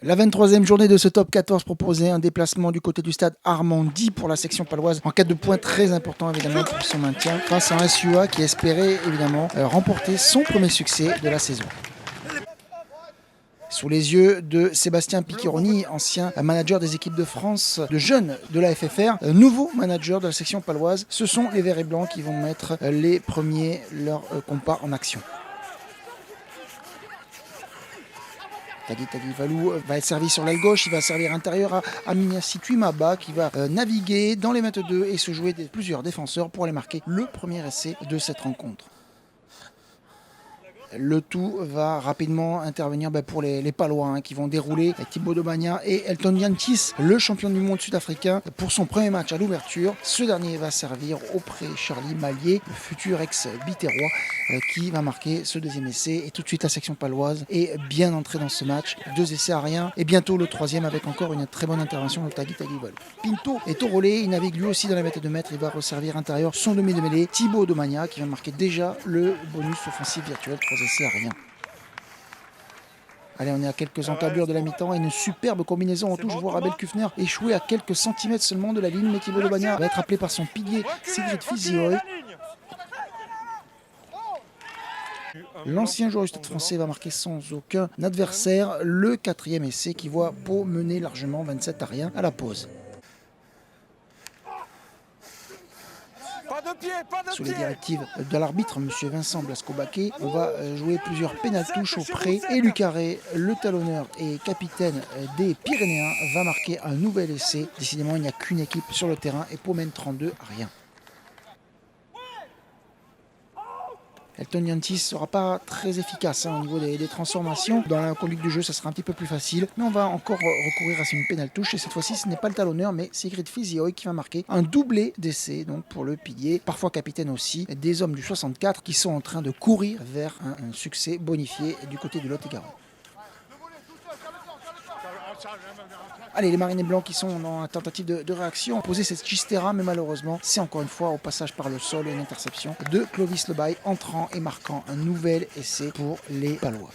La 23e journée de ce top 14 proposait un déplacement du côté du stade Armandie pour la section paloise en cas de points très important évidemment pour son maintien face à un SUA qui espérait évidemment remporter son premier succès de la saison. Sous les yeux de Sébastien Picchironi, ancien manager des équipes de France de jeunes de la FFR, nouveau manager de la section paloise, ce sont les Verts et Blancs qui vont mettre les premiers leurs compas en action. Tagui Valou va être servi sur l'aile gauche, il va servir intérieur à Aminassi Tuimaba qui va naviguer dans les mètres 2 et se jouer plusieurs défenseurs pour aller marquer le premier essai de cette rencontre. Le tout va rapidement intervenir pour les Palois qui vont dérouler Thibaut Domagna et Elton Yantis, le champion du monde sud-africain, pour son premier match à l'ouverture. Ce dernier va servir auprès Charlie Mallier, le futur ex-Biterrois, qui va marquer ce deuxième essai. Et tout de suite, la section paloise est bien entrée dans ce match. 2 essais à rien. Et bientôt le troisième avec encore une très bonne intervention de Tagui Valou. Pinto est au relais, il navigue lui aussi dans les mètres de mètres. Il va resservir intérieur son demi de mêlée, Thibaut Domagna, qui va marquer déjà le bonus offensif virtuel. 3 essais à rien. Allez, on est à quelques encablures de la mi-temps et une superbe combinaison en touche. Voir Abel Kufner échouer à quelques centimètres seulement de la ligne, mais Thibaut Domagna va être appelé par son pilier Sigrid Fizioy. L'ancien joueur du Stade français va marquer sans aucun adversaire le 4e essai qui voit Pau mener largement 27 à rien à la pause. Sous les directives de l'arbitre, M. Vincent Blasco-Baquet, on va jouer plusieurs pénaltouches au pré. Et Lucaré, le talonneur et capitaine des Pyrénéens, va marquer un nouvel essai. Décidément, il n'y a qu'une équipe sur le terrain et Pau mène 32 à rien. Elton Yantis ne sera pas très efficace au niveau des transformations. Dans la conduite du jeu, ça sera un petit peu plus facile. Mais on va encore recourir à une pénaltouche. Et cette fois-ci, ce n'est pas le talonneur, mais Sigrid Fizioy qui va marquer un doublé d'essai donc pour le pilier, parfois capitaine aussi, des hommes du 64 qui sont en train de courir vers un succès bonifié du côté de Lot-et-Garonne. Allez, les Marinés Blancs qui sont dans la tentative de réaction ont posé cette chistera, mais malheureusement, c'est encore une fois au passage par le sol et une interception de Clovis Lebaille, entrant et marquant un nouvel essai pour les Palois.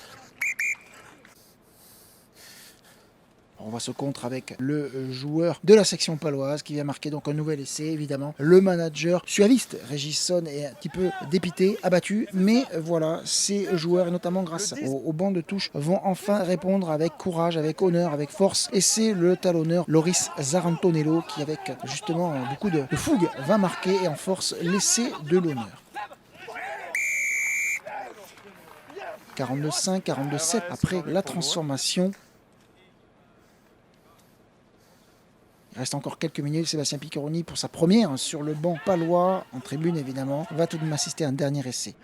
On voit ce contre avec le joueur de la section paloise qui vient marquer donc un nouvel essai. Évidemment, le manager suaviste Régis Son est un petit peu dépité, abattu, mais voilà, ces joueurs, et notamment grâce au banc de touche, vont enfin répondre avec courage, avec honneur, avec force. Et c'est le talonneur Loris Zarantonello qui, avec justement beaucoup de fougue, va marquer et en force l'essai de l'honneur. 42-5, 42-7 après la transformation. Il reste encore quelques minutes. Sébastien Picchironi, pour sa première sur le banc palois, en tribune évidemment, va tout de même assister à un dernier essai.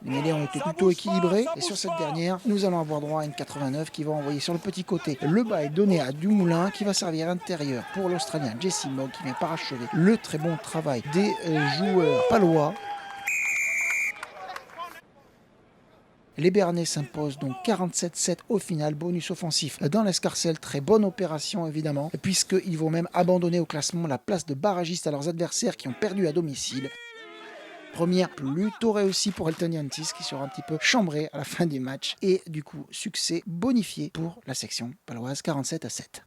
Les mêlées ont été plutôt équilibrées et sur cette dernière, nous allons avoir droit à une 89 qui va envoyer sur le petit côté. Le bas est donné à Dumoulin qui va servir intérieur pour l'Australien Jesse Mogg qui vient parachever le très bon travail des joueurs palois. Les Béarnais s'imposent donc 47-7 au final, bonus offensif dans l'escarcelle, très bonne opération évidemment, puisqu'ils vont même abandonner au classement la place de barragiste à leurs adversaires qui ont perdu à domicile. Première plutôt réussie pour Elton Yantis qui sera un petit peu chambré à la fin du match et du coup succès bonifié pour la section paloise 47-7.